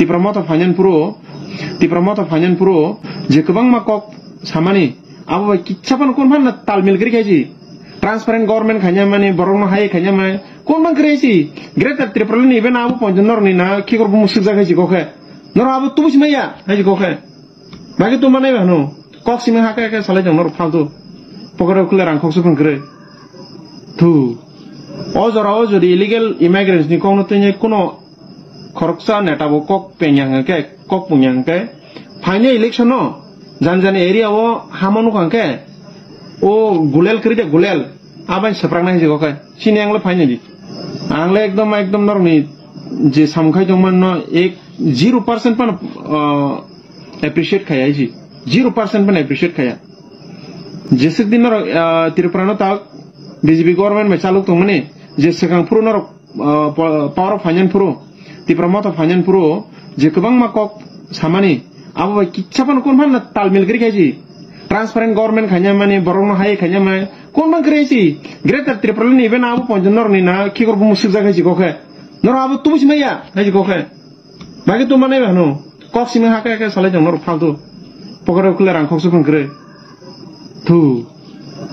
tipramoto fanyan puro je kebang makok samani abo kichapan kon man talmil kiri kaji transparent government khanya mani borong hai khanya mai kon bang kresi greater tripral ni ben abo ponjor ni na ki korbu musik jaga ji kokhe nor abo tu simaya haji kokhe bagi tu manai bano kok simi haka ke salai jong nor faltu pokore kule rang khok supun kre tu ojora ojori illegal immigrants ni kono tenye kono khoroksa netabo kok penyang ke kok punyang ke phane election no jan area o hamonu kanke o gulel kri de gulel aban seprang nai jigo kai sini angle phane ji angle ekdom normi je samkhai jongman no ek 0% pan appreciate khaya ji 0% pan appreciate khaya jese din no tirprano ta BJP government me chaluk to mane je sekang puru no power of finance puru tipramoto finance puru je kebang makok samani abo kichapan kon man talmil kri kaji transparent government khanya mani borong hai khanya mai kon bang kresi greater tripral ni ben abo ponjor ni na ki korbu musik jaga ji kokhe nor abo tu simaya haji kokhe bagi tu manai bano kok simi haka ke salai jong nor faltu pokore kule rang khok supun kre tu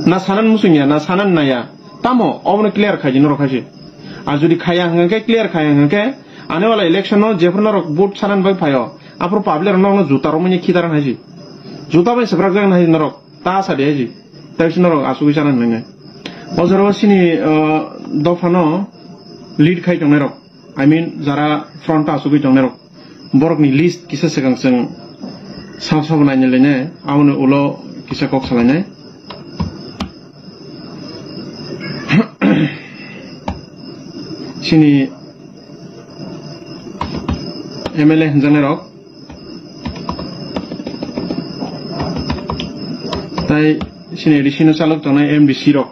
na sanan musunya na sanan naya tamo obne clear khaji nor khaji ajudi khaya hangke clear khaya hangke ane wala election no jefrno rok vote sanan bai phayo apro public no juta ro mani khidaran haji juta bai sabrak jang haji norok ta sa de haji taisi norok asugi sanan ngai ojaro sini dofano lead khai jong nerok I mean jara front asugi jong nerok borok ni list kisa segang seng sam sam nai lene awne ulo kisa kok salane sini MLA janerok tai sini edisino chalok tonai MDC rok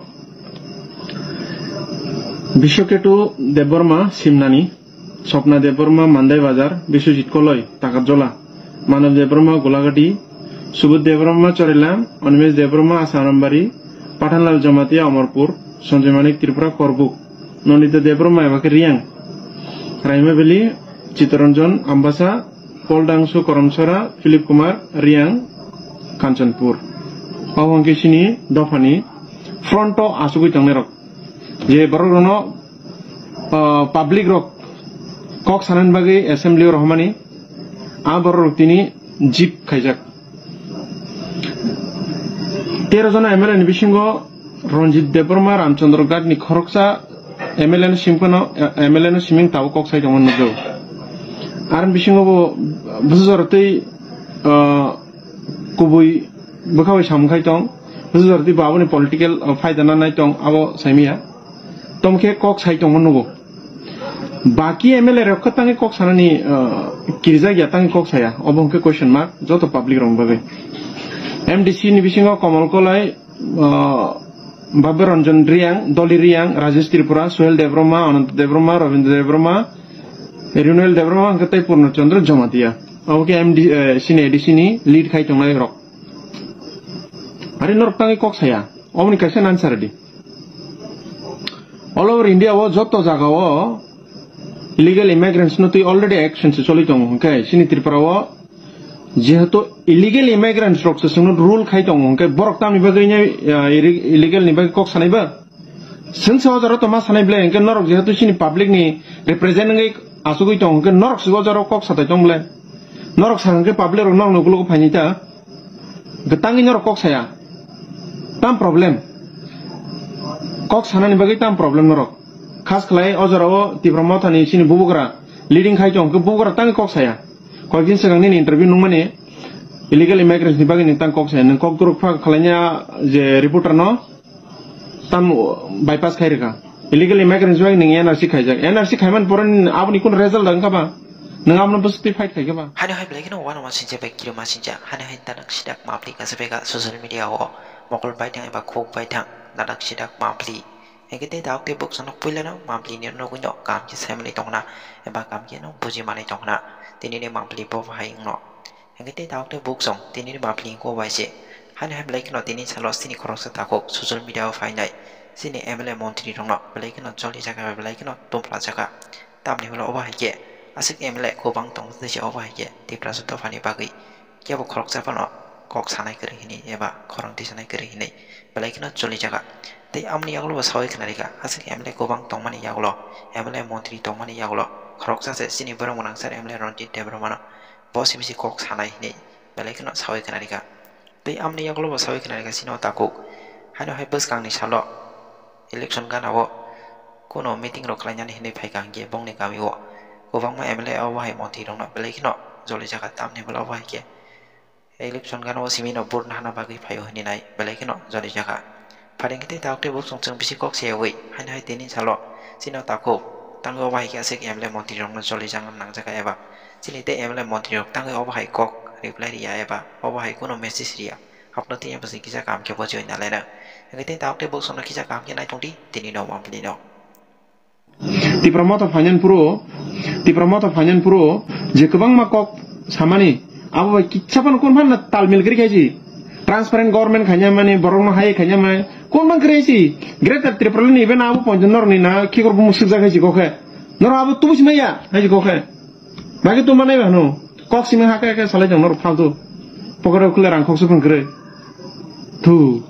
Bishoketu Deborma Simnani Sopna Deborma Mandai Bazar Biswajit Koloi Takatjola Manav Deborma Golagati Subud Deborma Chorilam Onmesh Deborma Asanambari Pathanlal Jamatia Amarpur Sanjay Manik Tripura Korbuk Nonita Deborma Evake Riang Raimabeli Chitaranjan Ambasa Paul Dangsu Koramsara Philip Kumar Riang Kanchanpur Awangke sini Dofani Fronto Asugui Tangnerok Je Barono Public Rock Kok Sanan Bagi Assembly Rohmani Abarok Tini Jeep Kajak 13 jona MLA Bishingo Ronjit Deborma Ramchandra Gad ni Khoroksa MLA no Siming Tau Kok Sai Jongman Nujo Aran Bishingo Buzorti Kubui Bukawi Shamkai Tong Buzorti Babuni political fight ananai tong abo Samia Tomke Kok Sai Jongman Nugo Baki MLA Rokatangi Kok Sanani Kirza Yatangi Kok Saya Obonke question mark Joto public wrong babe MDC ni Bishingo Komal Kolai Babar Ranjan Riang Doli Riang Rajesh Tripura Suhel Debroma Anant Debroma Ravindra Debroma Renewal Debroma Angkatai Purnachandra Jamatia Oke MD sini edisi ni lead khai tonglai rok Ari norok tangi kok saya Omni question answer di All over India wo joto jaga wo illegal immigrants no tu already action se choli tong okay sini Tripura wo jehetu illegal immigrants rok se sunu rule khai tong okay borok tam ni bagai nya illegal ni bagai kok sanai ba sen sa jaro to ma sanai ble engke norok jehetu sini public ni represent ngai asugui tong okay norok sigo jaro kok satai tong ble norok sangke public rok nong nugulu ko phanita getangi norok kok saya tam problem kok sanani bagai tam problem norok khas khlai ojaro tipramoto ni sini bubugra leading khai tong ke bubugra tang kok saya Kogin sekarang ini interview nungmane illegal immigrants ni bagi nintang kok saya neng kok turuk fak kalanya je reporter no tam bypass khai reka illegal immigrants bagi neng NRC khai jak NRC khai man poran apni kun result dang kaba neng apna positive fight khai kaba hane hai blagi no wana masinja bek kilo masinja hane hai tanak sidak mapli kasabega social media ho mokol baitang eba khok baitang tanak sidak mapli Engkete dauk te book sanok pula no mapli ni no kunyo kam je family tongna eba kam je no buji mane tongna tini ni mapli po hai no Engkete dauk te book song tini ni mapli ko waise hane hai blagi no tini salos tini korok sa takok social media ho fai nai sini MLA montri tongno blagi no joli jaga blagi no tumpla jaga tamni holo oba hai ke asik emle kubang tong tisi oba hige tipra suto fani bagi kia bu korok sapano kok sanai keri hini eba korang di sanai keri hini belai kena joli jaga tei amni yaglo basawai kena rika asik emle kubang tong mani yaglo emle montri tong mani yaglo korok sase sini barang menang sar emle ronjit debro mano bosi bisi kok sanai hini belai kena sawai kena rika tei amni yaglo basawai kena rika sino takuk hano hai bus kang ni salo election kan awo kuno meeting rok lainnya hini pai kang ge bong ni kami wo kubang ma emle awo hai montri rong na belai kena joli jaga tam ni bela awo hai ke election kan awo simino bur na bagi payo hini nai belai kena joli jaga paling kita tahu ke buk song bisi kok sewi hanya hai tini salo sino takuk tanggo awo hai ke asik emle montri rong na joli jangan nang jaga eba sini te emle montri rok tanggo awo hai kok reply dia eba awo hai kuno message dia hapno tinya besi kisah kam ke bojo ina lena kita tahu ke buk song kisah kam ke nai tongdi tini no mampli no ti promoter fanyan puro je kebang makok samani abo kichapan kon man talmil kri kaji transparent government khanya mani borong hai khanya mai kon man kresi greater triple ni ben abo ponjnor ni na ki korbu musik jaga ji kokhe nor abo tu busmaya haji kokhe bagi tu manai bano kok simi haka ke salai jang nor faltu pokore kule rang khoksu pun kre tu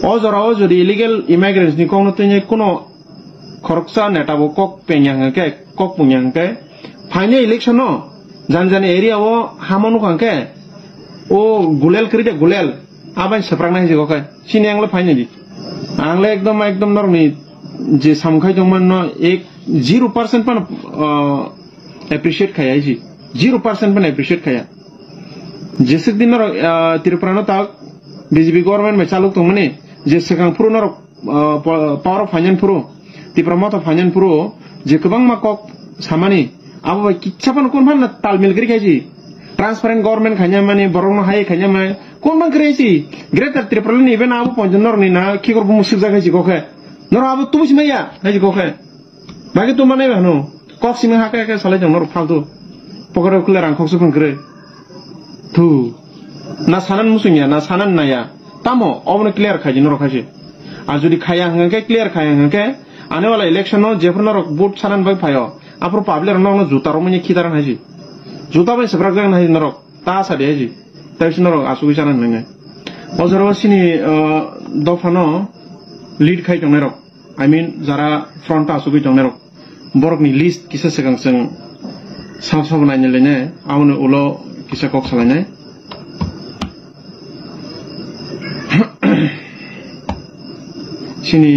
ojora ojori illegal immigrants ni kono tenye kono koroksa netabo kok penyang ke kok punyang ke final election no janjani area wo hamonu kangke o gulel kri de gulel aban seprang nai jigo ke sini angle final ji angle ekdom normi je samkhai jongman no 0% pan appreciate khaya ji 0% pan appreciate khaya jese din no tirupra ta BJP government me chaluk to mane je sekang puru no power of finance puru ti promoter fanyan puro je kebang makok samani abo kichapan kon man talmil kri kaji transparent government khanya mani borong hai khanya mai kon man kresi greater triple ni ben abo ponjnor ni na ki korbu musik jaga ji kokhe nor abo tu busmaya haji kokhe bagi tu manai bano kok simi haka ke salai jang nor faltu pokore kule rang khoksu pun kre tu na sanan musunya na sanan naya tamo obne clear khaji nor khaji ajudi khaya hangke clear khaya hangke आने वाला election हो जेफर नरक vote सानन bye फायो आपरो public रनो जुता रो मनि खिदारन हाजि जुता bye सब्राक जागन हाजि नरक ता सादे हाजि ताइस नरक आसुगि सानन नंगे अजरो सिनि दफानो लीड खाइ दं नरक आई मीन जारा फ्रंट आसुगि दं नरक बरकनि लिस्ट किसा सेगां जों साब साब नायनो लेने आवनो उलो किसा कक सालायनाय सिनि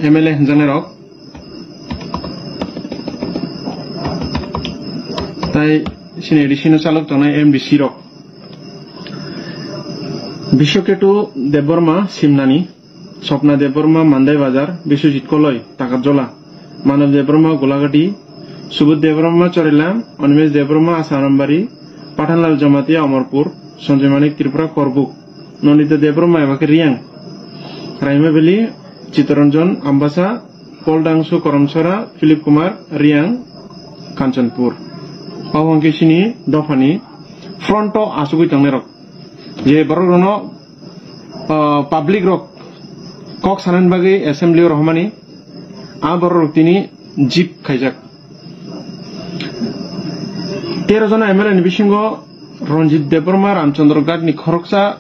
MLA hanjane rok tai sini edisino chalok tonai MDC rok Bishoketu Deborma Simnani Sopna Deborma Mandai Bazar Biswajit Koloi Takatjola Manav Deborma Golagati Subud Deborma Chorilam Onmesh Deborma Asanambari Pathanlal Jamatia Amarpur Sanjay Manik Tripura Korbuk Nonita Deborma Evake Riang Raime Beli Chitaranjan Ambasa Paul Dangsu Koramsara Philip Kumar Riang Kanchanpur Awangke sini dofani fronto asugui tangnerok je borono public rok kok sanan bagi assembly rohmani a borok tini jeep khaijak 13 jona MLA ni bisingo Ronjit Deborma Ramchandra Gad ni khoroksa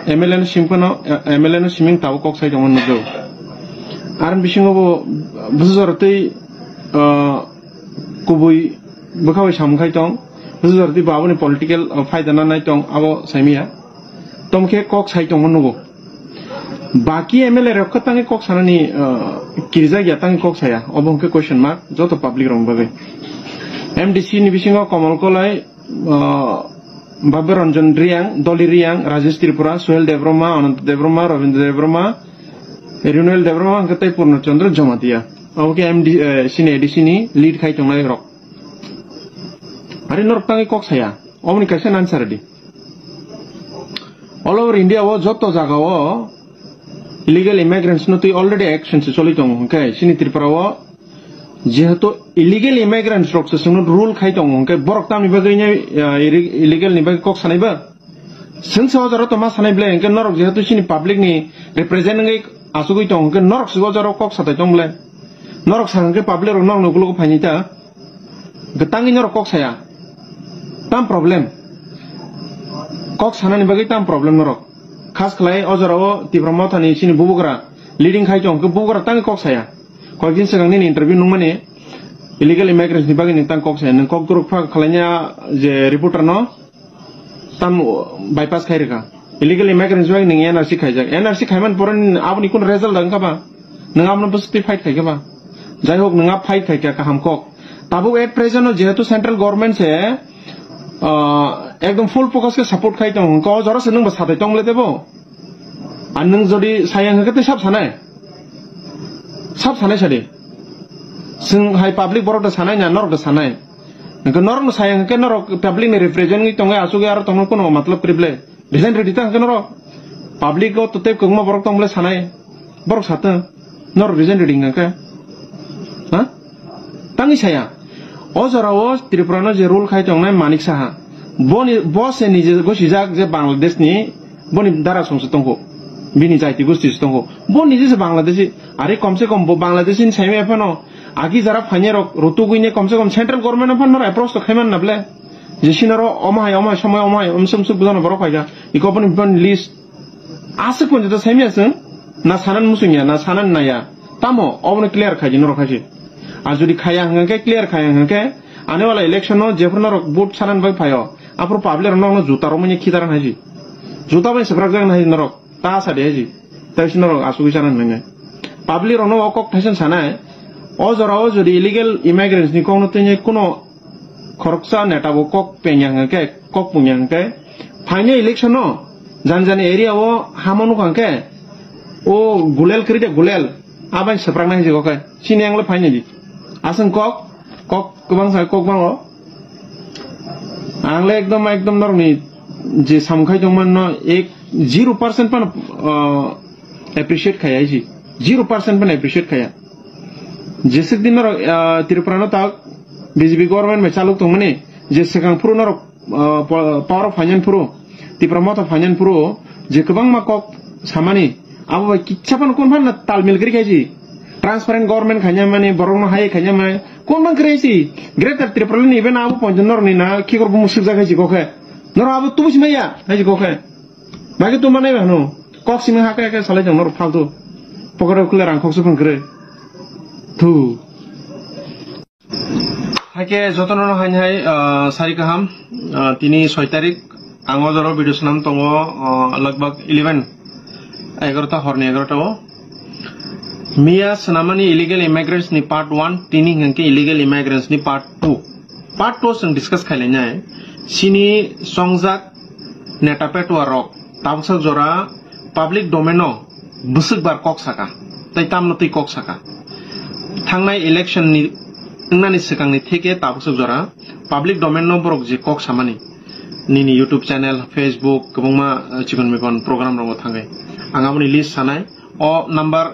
MLA ni simkono MLA ni siming taw kok sai jongon no Aran bisingo bo buzortei kubui bakawi samkhai tong buzorti baboni political faida na nai tong abo saimia tomke kok sai tong nogo baki MLA rokhatangi kok sanani kirja gyatang kok saya obongke question mark joto public rong bagai MDC ni bisingo Komal Kolai Babir Ranjan Riang Doli Riang Rajesh Tripura Suhel Debroma Anant Debroma Ravindra Debroma Renewal Debroma angkatai Purnachandra Jamatia oke MD sini edisi ni lead khai tonglai rok ari norok tangi kok saya omni question answer di all over India wo joto jaga wo illegal immigrants no tu already action se choli tong okay sini Tripura wo jehetu illegal immigrants rok se sunu rule khai tong okay borok tam ni bagai nya illegal ni bagai kok sanai ba sen sawjaro to ma sanai ble engke norok jehetu sini public ni represent ngai asugui tong ke norok sigo jaro kok satai tong ble norok sang ke public nong no gulo phanita getangi norok kok saya tam problem kok sana ni bagi tam problem norok khas khlai ojoro tibramo thani sini bubugra leading khai jong ke bubugra tangi kok saya kojin segang ni interview nung mane illegal immigrants ni bagi ni tang kok saya nang kok turuk pha khlainya je reporter no tam bypass khai reka illegal immigrants bagi ni NRC khai jak NRC khaiman poran apni kun result dang ka ba nang amna positive fight khai ka ba jai hok nang fight khai ka kaham kok tabu at present jehetu central government se एकदम full focus के support खाई तंग को जरा से नंग बसाते तंग लेते बो आन नंग जदी सायंग हकते सब सानाय छदे जों हाय पब्लिक बरक सानाय ना नरक सानाय नंग नरक सायंग हके नरक पब्लिक ने रिप्रेजेंट नि तंग आसुगे आरो तंग कोनो मतलब करिबले डिजाइन रेडी तंग हके नरक पब्लिक को तते कगमा बरक तंगले सानाय बरक साते नरक डिजाइन रेडी हके हा तंगी साया ओजराओ त्रिपुरानो जे रूल खाई तंगनाय मानिक साहा बनि बस से निजे गोसिजाक जे बांग्लादेश नि बनि दारा संसद तंगो बिनि जाति गोष्ठी तंगो बो निजे से बांग्लादेशी अरे कम से कम बांग्लादेशी साइमे फनो आगी जरा फाइनेरो रुतु गुइने कम से कम सेंट्रल गवर्नमेंट फन नर अप्रोच तो खैमान नबले जेसिनरो अमाय समय अमाय उमसुमसु बुजानो बरो फाइगा इको बनि बन लिस्ट आसे कोन जे साइमे जों ना सानान मुसुनिया ना सानान नाया तामो अबने क्लियर खाजि नरो खाजि आ जुदि खाया हंगे क्लियर खाया हंगे आने वाला इलेक्शन नो जेफरनो वोट सानान बाय फायो आपरो पाब्लिक नो जुतारो मनि खिदारान हाजि जुता बाय सब्राक जागन हाजि नरो ता सादे हाजि ताइस नरो आसुगि सानान नंगे पाब्लिक नो अकक थाइसन सानाय ओ जराओ जुदि इलीगल इमिग्रेंट्स नि कोनो तने कोनो खरकसा नेटाबो कक पेन्यांगे कक पुन्यांगे फाइने इलेक्शन नो जानजान एरिया ओ हामनु खांके ओ गुलेल करिदे गुलेल आबाय सब्राक नाय जिगोके सिनेंगले फाइने दि आसन कक गोबां सा कक बांगो आंले एकदम नरनि जे सामखाय दंमोन न 0% पण एप्रिशिएट खाया जी 0% पण एप्रिशिएट खाया जेसे दिन त्रिपुरानो ता बीजेपी गवर्नमेंट में चालू तो मने जे सेगां पुरो नर पावर ऑफ फाइनेंस पुरो त्रिपुरा मत फाइनेंस पुरो जे गोबां माकक सामानि आबो किच्छापन कोन फान तालमेल करि खायजी ट्रांसपेरेंट गवर्नमेंट खान्या माने बरंनो हाय खान्या माने कोन बां क्रेसि ग्रेटर त्रिपुरा नि इवेन आबो पंजनर नि ना खिगर बु मुसुक जागायजि गखे नर आबो तुबुस मैया हायजि गखे बागे तु माने हनो कक सिमे हाके के सालाय जंग नर फालतु पकड़ खुले रांखकसो फंकरे थु हाके जतननो हाय सारि गाहाम तिनि 6 तारिख आंगो जरो भिडियो सनाम तंगो लगभग 11 हरनि 11 मिया सनामानी इलीगल इमिग्रेंट्स नि पार्ट 1 तिनि हंके इलीगल इमिग्रेंट्स नि पार्ट 2 जों डिस्कस खालायनाय सिनि संजाक नेटापेटवा रक तामसा जरा पब्लिक डोमेनो बुसुक बार कक साका तै तामनति कक साका थांनाय इलेक्शन नि नानि सिगांनि थेके ताबसुक जरा पब्लिक डोमेनो बरक जे कक सामानि निनि यूट्यूब चैनल फेसबुक गोबांमा चिकन मेगन प्रोग्राम रंगो थांगै आंगामनि लिस्ट सानाय ओ नंबर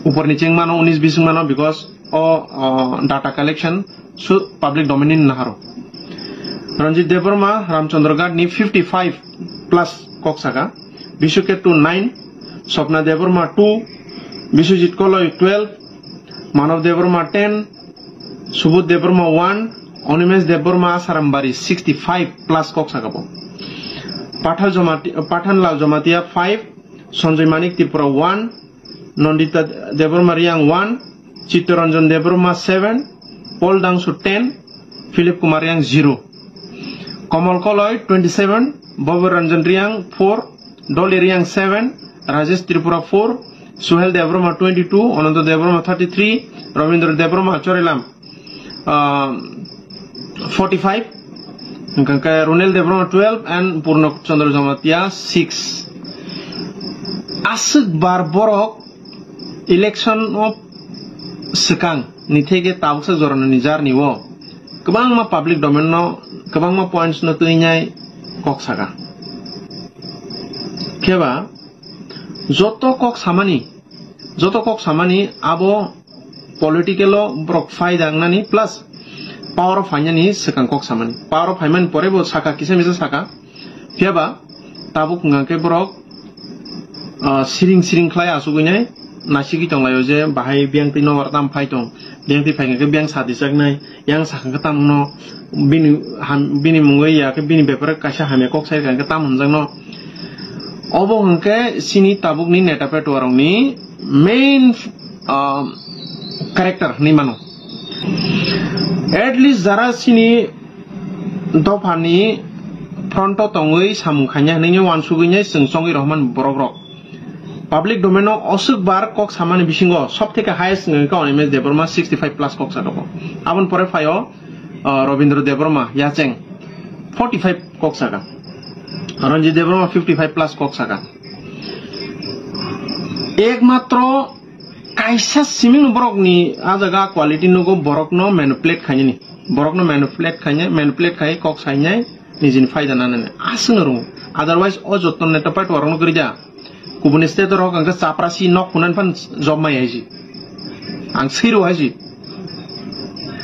ऊपर नीचे मानो 19-20 मानो बिकॉज ओ डाटा कलेक्शन सु पब्लिक डोमेन नहारो रंजित देववर्मा रामचंद्र गाड नि 55 प्लस कक्साका विशुकेतु 9 स्वप्ना देववर्मा 2 विश्वजीत कलय 12 मानव देववर्मा 10 सुबोध देववर्मा 1 अनिमेश देववर्मा सारामबारी 65 प्लस कक्साका पाठानलाल जमातिया 5 संजय मानिक त्रिपुरा 1 नंदिता देववर्मा रियांग 1 चित्तरंजन देववर्मा 7 पॉल डांगसु 10 Philip Kumar Reang 0 Kamal Kalai 27 Babi Ranjan Reang 4 Doli Reang 7 Rajesh Tripura 4 Suhail Debbarma 22 Anant Debbarma 33 Ravindra Debbarma चोरेलाम 45 रुनेल Debbarma 12 and पूर्ण चंद्र जमातिया 6 आसुक बार बरक इलेक्शन ऑफ सिकां निथेगे ताबुक जरन निजार निवो गोबां मा पब्लिक डोमेन नो गोबां मा पॉइंट्स न तुइनाय कक्सागा केबा जतो कक सामानि आबो पॉलिटिकल ब्रक फायदा नानि प्लस पावर ऑफ फाइनानि सिकां कक सामानि पावर ऑफ फाइनानि परेबो साका किसे मिसे साका केबा ताबुक ngake ब्रक सिरिं खलाय आसुगैनाय nasigi tong layo je bahai biang ti no wartam phai tong biang ti phai ke biang sadi sak nai yang sak ka tam no bini mungoi ya ke bini beper kasha hame kok sai kan ka tam hunjang no obo hangke sini tabuk ni neta pe torong ni main character ni mano at least jara sini dofani fronto tongoi samung khanya ni wan sugui sengsongi rahman borok public domain osuk bar kok samani bisingo sob theke highest ngka Onimesh Deborma 65 plus kok sadoko abon pore phayo Robindra Deborma yacheng 45 kok saka Ranjit Deborma 55 plus kok saka ekmatro kaisa siming borok ni ajaga quality nugo borok no manipulate khanya ni borok no manipulate khai kok sainai nijin faida nanane asngeru otherwise o jotton neta pat warong gerja kubun state rok angka chaprasi nok kunan pan job mai haji ang siru haji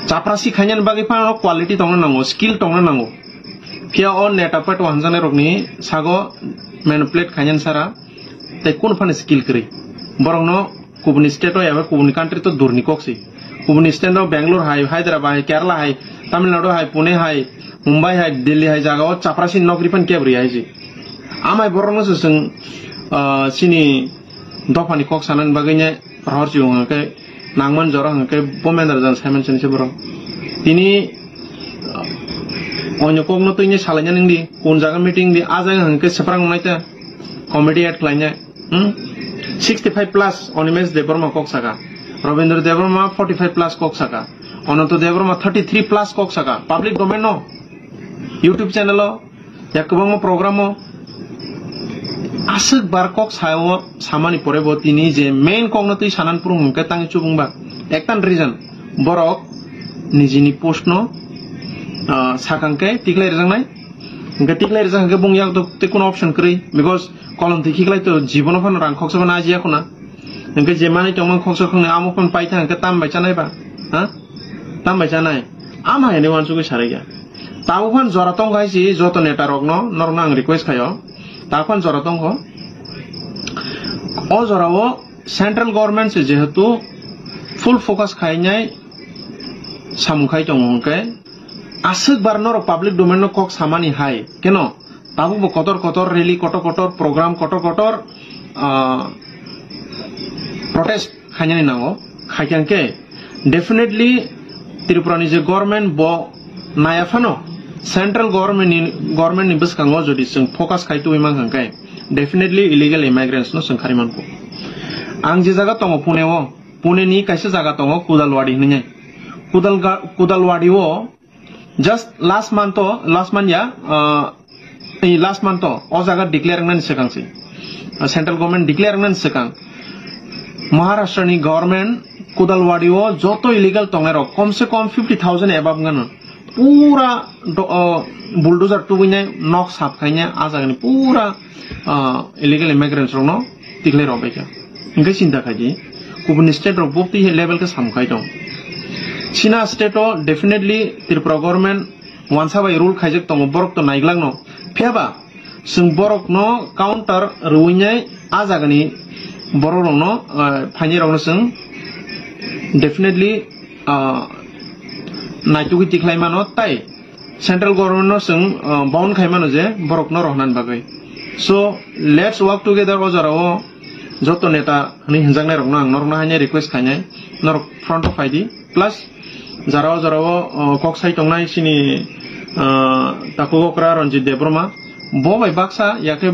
chaprasi khanyan bagi pan quality tongna nango skill tongna nango pia on neta pat wanjane rok ni sago manipulate khanyan sara te kun pan skill kri borong no kubun state o yabe kubun country to durni koksi kubun state no Bangalore hai Hyderabad hai Kerala hai Tamil Nadu hai Pune hai Mumbai hai Delhi hai jaga chaprasi nokri pan kebri haji amai borong no sung sini dofani kok sanan bagainya rahorci unga ke nangman jorang ke bomender jan Simon sini sebro tini onyo kok no tunya salanya ningdi kun jaga meeting di aja hangke seprang naita comedy at klanya 65 plus Onimesh Deborma kok saka Robindra Deborma 45 plus kok saka Onanto Deborma 33 plus kok saka public domain no YouTube channel ya kubang program asuk bar kok sayo samani pore bo tini je main kok no tui sanan purung hungke tangi chubung ba ektan reason borok nijini post no sakangke tiklai rejang nai hungke tiklai rejang hungke bung yak te kun option kri because kolom tiklai to jibono phan rang khok sabana aji akuna hungke je mani tongman khok sok ne amo phan paita hungke tam bai chanai ba ha tam bai chanai ama hene wan chugi sarega tabu phan jora tong gaisi joto neta rok no norna ang request khayo तापन जरा तंग हो और जरा वो central government से जेहेतु full focus खाइने सामुखाई तंग होंगे आसुक बारनोर पब्लिक डोमेन नो कक सामानी हाई केनो ताबु बो कतर रैली कटर प्रोग्राम कटर प्रोटेस्ट खाइने नांगो खाइकेंके डेफिनेटली त्रिपुरानि जे गवर्नमेंट बो नायाफानो सेंट्रल गवर्नमेंट नि बसकांगो जदि जों फोकस खाइतु इमां हंखाय डेफिनेटली इलीगल इमिग्रेंट्स नो संखारिमानखौ आं जे जागा दङ पुणे नि कायसे जागा दङ कुदालवाडी होननाय कुदालवाडी ओ जस्ट लास्ट मंथ या ओ जागा डिक्लेयर नन सिगांसै सेंट्रल गवर्नमेंट डिक्लेयर नन सिगां महाराष्ट्र नि गवर्नमेंट कुदालवाडी ओ जतो इलीगल दङरो कम से कम 50,000 एबाब गन पूरा बुलडोजर टुगैनाय नक साफखायनाय आजागनि पूरा इलीगल इमिग्रेंट्स रनो डिक्लेयर होबायखा इंगे चिंता खादि गुबुन स्टेट रक बक्ति लेवल के सामखाय दं चीना स्टेट ओ डेफिनेटली त्रिपुरा गवर्नमेंट वानसा बाय रूल खायजक दङ बरक तो नायग्लांनो फेबा जों बरक नो काउंटर रुइनाय आजागनि बरक रनो फाइनि रनो जों डेफिनेटली नाइटुगि तिख्लायमानो ताइ सेंट्रल गवर्नमेंट नो जों बाउन खायमानो जे बरक नो रहनान बागै सो लेट्स वर्क टुगेदर अजराव जतो नेता नि हिंजांनाय रकनो आं नरनो हायने रिक्वेस्ट खायनाय नर फ्रंट अफ आईडी प्लस जराव कक साइ तंनाय सिनि ताकुगोक्रा रंजित देब्रमा बो बाय बाक्सा याके